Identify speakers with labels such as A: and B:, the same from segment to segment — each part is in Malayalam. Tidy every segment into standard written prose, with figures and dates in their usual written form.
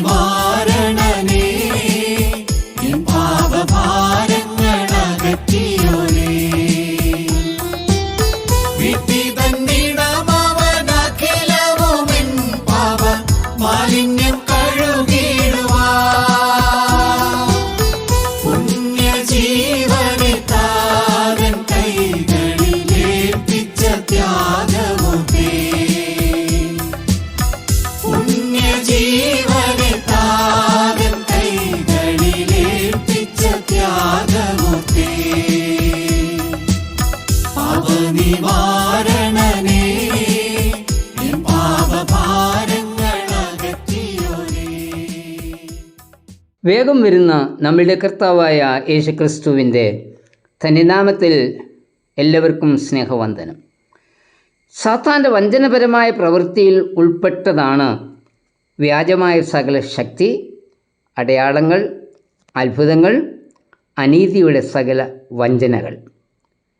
A: നിവാരണനേ, എൻ പാപഭാരങ്ങൾ അകറ്റിയോനേ. വിധി തന്നിടമവനഖിലവുമെൻ പാപ മാലിന്യം കഴുകിടുവാൻ. പുണ്യജീവനെ താതൻ കൈകളിലേൽപ്പിച്ച ത്യാഗമൂർത്തേ, പുണ്യജീവനെ താതൻ കൈകളിലേൽപ്പിച്ച ത്യാഗമൂർത്തേ. പാപനിവാരണനേ, എൻ പാപഭാരങ്ങൾ അകറ്റിയോനേ.
B: വേഗം വരുന്ന നമ്മളുടെ കർത്താവായ യേശുക്രിസ്തുവിൻ്റെ ധന്യനാമത്തിൽ എല്ലാവർക്കും സ്നേഹവന്ദനം. സാത്താൻ്റെ വഞ്ചനപരമായ പ്രവൃത്തിയിൽ ഉൾപ്പെട്ടതാണ് വ്യാജമായ സകല ശക്തി, അടയാളങ്ങൾ, അത്ഭുതങ്ങൾ, അനീതിയുടെ സകല വഞ്ചനകൾ.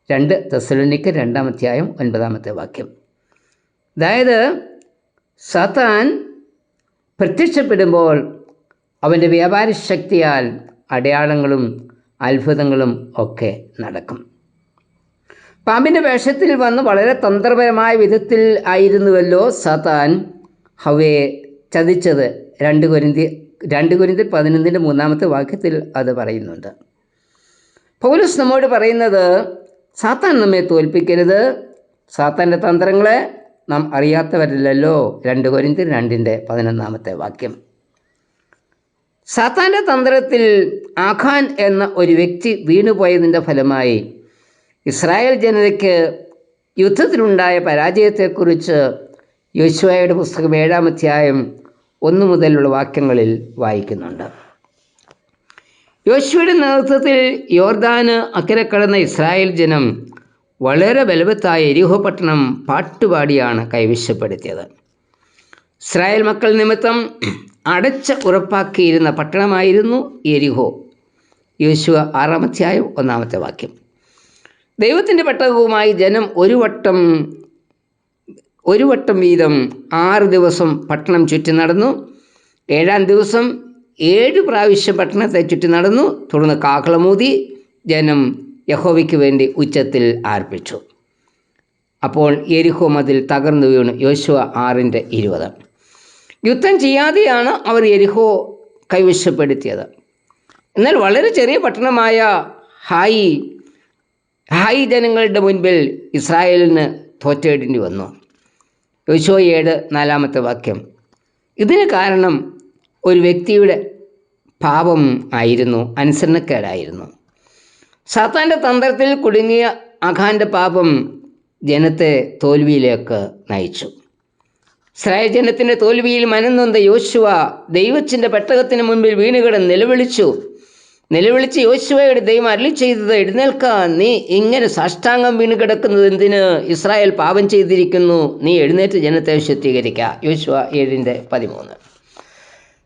B: 2 തെസ്സലോനിക്കർ 2:9 അതായത് സാത്താൻ പ്രത്യക്ഷപ്പെടുമ്പോൾ അവൻ്റെ വ്യാപാര ശക്തിയാൽ അടയാളങ്ങളും അത്ഭുതങ്ങളും ഒക്കെ നടക്കും. പാമ്പിൻ്റെ വേഷത്തിൽ വന്ന് വളരെ തന്ത്രപരമായ വിധത്തിൽ ആയിരുന്നുവല്ലോ സാത്താൻ ഹവ്വയെ ചതിച്ചത്. 2 കൊരിന്ത്യർ 11:3 അത് പറയുന്നുണ്ട്. പൗലോസ് നമ്മോട് പറയുന്നത് സാത്താൻ നമ്മെ തോൽപ്പിക്കരുത്, സാത്താൻ്റെ തന്ത്രങ്ങളെ നാം അറിയാത്തവരല്ലല്ലോ. 2 കൊരിന്ത്യർ 2:11 സാത്താൻ്റെ തന്ത്രത്തിൽ ആഖാൻ എന്ന ഒരു വ്യക്തി വീണുപോയതിൻ്റെ ഫലമായി ഇസ്രായേൽ ജനതയ്ക്ക് യുദ്ധത്തിലുണ്ടായ പരാജയത്തെക്കുറിച്ച് യോശുവയുടെ പുസ്തകം 7-1 മുതലുള്ള വാക്യങ്ങളിൽ വായിക്കുന്നുണ്ട്. യോശുവയുടെ നേതൃത്വത്തിൽ യോർദാന് അക്കരെ കടന്ന ഇസ്രായേൽ ജനം വളരെ ബലവത്തായ യെരിഹോ പട്ടണം പാട്ടുപാടിയാണ് കൈവശപ്പെടുത്തിയത്. ഇസ്രായേൽ മക്കൾ നിമിത്തം അടച്ച ഉറപ്പാക്കിയിരുന്ന പട്ടണമായിരുന്നു യെരിഹോ. യോശുവ 6:1 ദൈവത്തിൻ്റെ പെട്ടകവുമായി ജനം ഒരു വട്ടം വീതം 6 ദിവസം പട്ടണം ചുറ്റി നടന്നു. 7-ാം ദിവസം 7 പ്രാവശ്യം പട്ടണത്തെ ചുറ്റി നടന്നു. തുടർന്ന് കാഹളമൂതി ജനം യഹോവയ്ക്ക് വേണ്ടി ഉച്ചത്തിൽ ആർപ്പിച്ചു. അപ്പോൾ യെരിഹോ മതിൽ തകർന്നു വീണു. യോശുവ 6:20 യുദ്ധം ചെയ്യാതെയാണ് അവർ യെരിഹോ കൈവശപ്പെടുത്തിയത്. എന്നാൽ വളരെ ചെറിയ പട്ടണമായ ഹായി ജനങ്ങളുടെ മുൻപിൽ ഇസ്രായേലിന് തോറ്റേടേണ്ടി വന്നു. യോശുവ 7:4 ഇതിന് കാരണം ഒരു വ്യക്തിയുടെ പാപം ആയിരുന്നു, അനുസരണക്കേടായിരുന്നു. സാത്താൻ്റെ തന്ത്രത്തിൽ കുടുങ്ങിയ ആഖാൻ്റെ പാപം ജനത്തെ തോൽവിയിലേക്ക് നയിച്ചു. ഇസ്രായേൽ ജനത്തിൻ്റെ തോൽവിയിൽ മനംനൊന്ത യോശുവ ദൈവത്തിൻ്റെ പെട്ടകത്തിന് മുൻപിൽ വീണുകിടന്ന് നിലവിളിച്ച് യോശുവയുടെ ദൈവം അരുളി ചെയ്തത്, എഴുന്നേൽക്ക, നീ ഇങ്ങനെ സാഷ്ടാംഗം വീണ് കിടക്കുന്നത് എന്തിന്? ഇസ്രായേൽ പാപം ചെയ്തിരിക്കുന്നു, നീ എഴുന്നേറ്റ് ജനത്തെ ശുദ്ധീകരിക്കുക. യോശുവ 7:13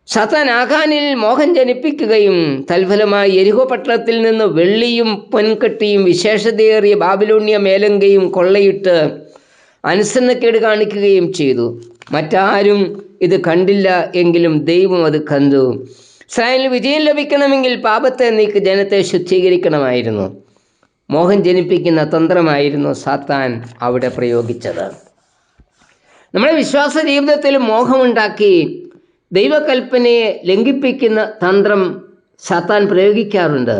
B: സാത്താൻ ആഖാനിൽ മോഹം ജനിപ്പിക്കുകയും തൽഫലമായി യെരിഹോ പട്ടണത്തിൽ നിന്ന് വെള്ളിയും പൊൻകട്ടിയും വിശേഷതയേറിയ ബാബിലോണിയ മേലങ്കയും കൊള്ളയിട്ട് അനുസരണക്കേട് കാണിക്കുകയും ചെയ്തു. മറ്റാരും ഇത് കണ്ടില്ല, എങ്കിലും ദൈവം അത് കണ്ടു. ഇസ്രായേലിന് വിജയം ലഭിക്കണമെങ്കിൽ പാപത്തെ നീക്കി ജനത്തെ ശുദ്ധീകരിക്കണമായിരുന്നു. മോഹം ജനിപ്പിക്കുന്ന തന്ത്രമായിരുന്നു സാത്താൻ അവിടെ പ്രയോഗിച്ചത്. നമ്മുടെ വിശ്വാസ ജീവിതത്തിൽ മോഹമുണ്ടാക്കി ദൈവകൽപ്പനയെ ലംഘിപ്പിക്കുന്ന തന്ത്രം സാത്താൻ പ്രയോഗിക്കാറുണ്ട്.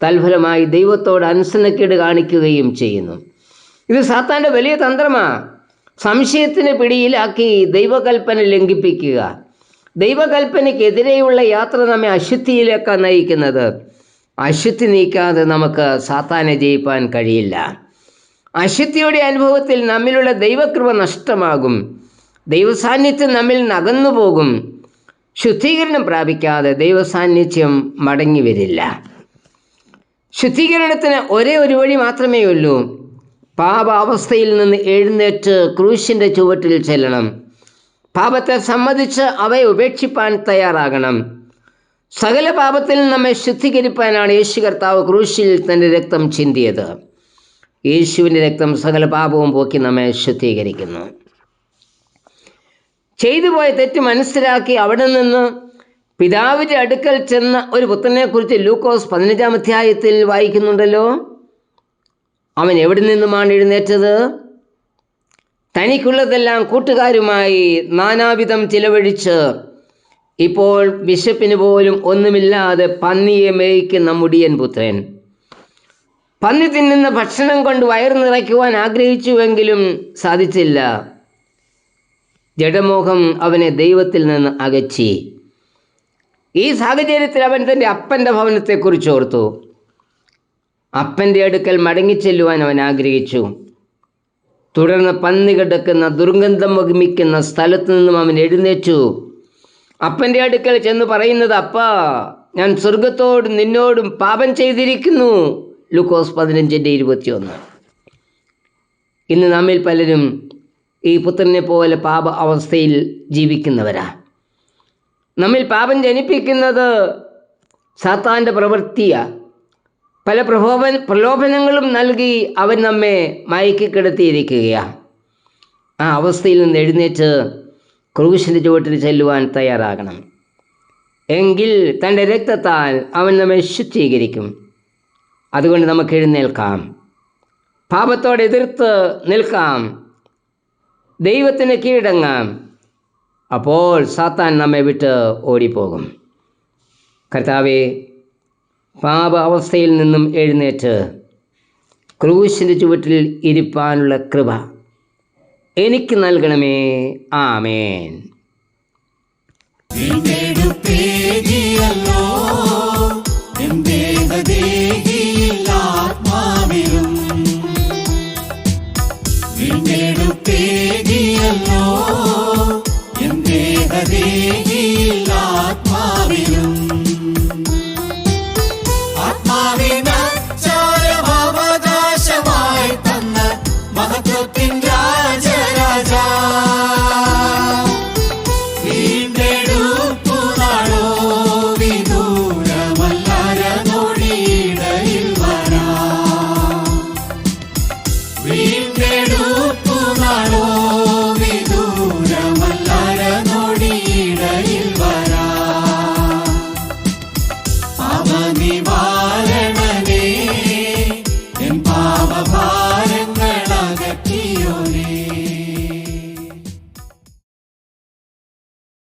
B: തൽഫലമായി ദൈവത്തോട് അനുസരണക്കേട് കാണിക്കുകയും ചെയ്യുന്നു. ഇത് സാത്താൻ്റെ വലിയ തന്ത്രമാണ്. സംശയത്തിന് പിടിയിലാക്കി ദൈവകൽപ്പന ലംഘിപ്പിക്കുക. ദൈവകൽപ്പനയ്ക്കെതിരെയുള്ള യാത്ര നമ്മെ അശുദ്ധിയിലേക്കാണ് നയിക്കുന്നത്. അശുദ്ധി നീക്കാതെ നമുക്ക് സാത്താനെ ജയിപ്പാൻ കഴിയില്ല. അശുദ്ധിയുടെ അനുഭവത്തിൽ നമ്മിലുള്ള ദൈവകൃപ നഷ്ടമാകും. ദൈവസാന്നിധ്യം നമ്മിൽ നിന്ന് അകന്നു പോകും. ശുദ്ധീകരണം പ്രാപിക്കാതെ ദൈവസാന്നിധ്യം മടങ്ങി വരില്ല. ശുദ്ധീകരണത്തിന് ഒരേ ഒരു വഴി മാത്രമേ ഉള്ളൂ. പാപാവസ്ഥയിൽ നിന്ന് എഴുന്നേറ്റ് ക്രൂശിൻ്റെ ചുവട്ടിൽ ചെല്ലണം. പാപത്തെ സമ്മതിച്ച് അവയെ ഉപേക്ഷിപ്പാൻ തയ്യാറാകണം. സകല പാപത്തിൽ നമ്മെ ശുദ്ധീകരിപ്പാനാണ് യേശു കർത്താവ് ക്രൂശിൽ തൻ്റെ രക്തം ചിന്തിയത്. യേശുവിൻ്റെ രക്തം സകല പാപവും പോക്കി നമ്മെ ശുദ്ധീകരിക്കുന്നു. ചെയ്തു പോയ തെറ്റ് മനസ്സിലാക്കി അവിടെ നിന്ന് പിതാവിൻ്റെ അടുക്കൽ ചെന്ന ഒരു പുത്രനെ കുറിച്ച് ലൂക്കോസ് 15-ാം അധ്യായത്തിൽ വായിക്കുന്നുണ്ടല്ലോ. അവൻ എവിടെ നിന്നുമാണ് എഴുന്നേറ്റത്? തനിക്കുള്ളതെല്ലാം കൂട്ടുകാരുമായി നാനാവിധം ചിലവഴിച്ച് ഇപ്പോൾ ബിഷപ്പിന് പോലും ഒന്നുമില്ലാതെ പന്നിയെ മേയ്ക്കുന്ന മുടിയൻ പുത്രൻ. പന്നി തിന്നുന്ന ഭക്ഷണം കൊണ്ട് വയറ് നിറയ്ക്കുവാൻ ആഗ്രഹിച്ചുവെങ്കിലും സാധിച്ചില്ല. ജഡമോഹം അവനെ ദൈവത്തിൽ നിന്ന് അകറ്റി. ഈ സാഹചര്യത്തിൽ അവൻ തൻ്റെ അപ്പൻ്റെ ഭവനത്തെക്കുറിച്ച് ഓർത്തു. അപ്പൻ്റെ അടുക്കൽ മടങ്ങിച്ചെല്ലുവാൻ അവൻ ആഗ്രഹിച്ചു. തുടർന്ന് പന്നി കിടക്കുന്ന ദുർഗന്ധം വമിക്കുന്ന സ്ഥലത്തു നിന്നും അവൻ എഴുന്നേറ്റു അപ്പൻ്റെ അടുക്കൽ ചെന്ന് പറയുന്നത്, അപ്പാ, ഞാൻ സ്വർഗത്തോടും നിന്നോടും പാപം ചെയ്തിരിക്കുന്നു. ലൂക്കോസ് 15:21. ഇന്ന് നമ്മിൽ പലരും ഈ പുത്രനെ പോലെ പാപ അവസ്ഥയിൽ ജീവിക്കുന്നവരാ. നമ്മിൽ പാപം ജനിപ്പിക്കുന്നത് സാത്താൻ്റെ പ്രവൃത്തിയാണ്. പല പ്രലോഭനങ്ങളും നൽകി അവൻ നമ്മെ മയക്കിക്കിടത്തിയിരിക്കുകയാണ്. ആ അവസ്ഥയിൽ നിന്ന് എഴുന്നേറ്റ് ക്രൂശിൻ്റെ ചുവട്ടിൽ ചെല്ലുവാൻ തയ്യാറാകണം. എങ്കിൽ തൻ്റെ രക്തത്താൽ അവൻ നമ്മെ ശുദ്ധീകരിക്കും. അതുകൊണ്ട് നമുക്ക് എഴുന്നേൽക്കാം, പാപത്തോട് എതിർത്ത് നിൽക്കാം, ദൈവത്തിന് കീഴടങ്ങാം. അപ്പോൾ സാത്താൻ നമ്മെ വിട്ട് ഓടിപ്പോകും. കർത്താവേ, പാപ അവസ്ഥയിൽ നിന്നും എഴുന്നേറ്റ് ക്രൂശിൻ്റെ ചുവട്ടിൽ ഇരിപ്പാനുള്ള കൃപ എനിക്ക് നൽകണമേ. ആമേൻ.
A: വീണ്ടെടുപ്പേകിയല്ലോ എൻ ദേഹദേഹിയിൽ ആത്മാവിലും. വീണ്ടെടുപ്പേകിയല്ലോ എൻ ദേഹദേഹിയിൽ ആത്മാവിലും. ആത്മാവിനവകാശമായി തന്ന മഹത്വത്തിൻ രാജരാജ, വീണ്ടെടുപ്പു നാളോ വിദൂരമല്ലര നൊടിയിടയിൽ വരാം. വീണ്ടെടുപ്പു നാളോ വിദൂരമല്ലര നൊടിയിടയിൽ വരാം. പാപനിവാരണനേ എൻ പാപഭാ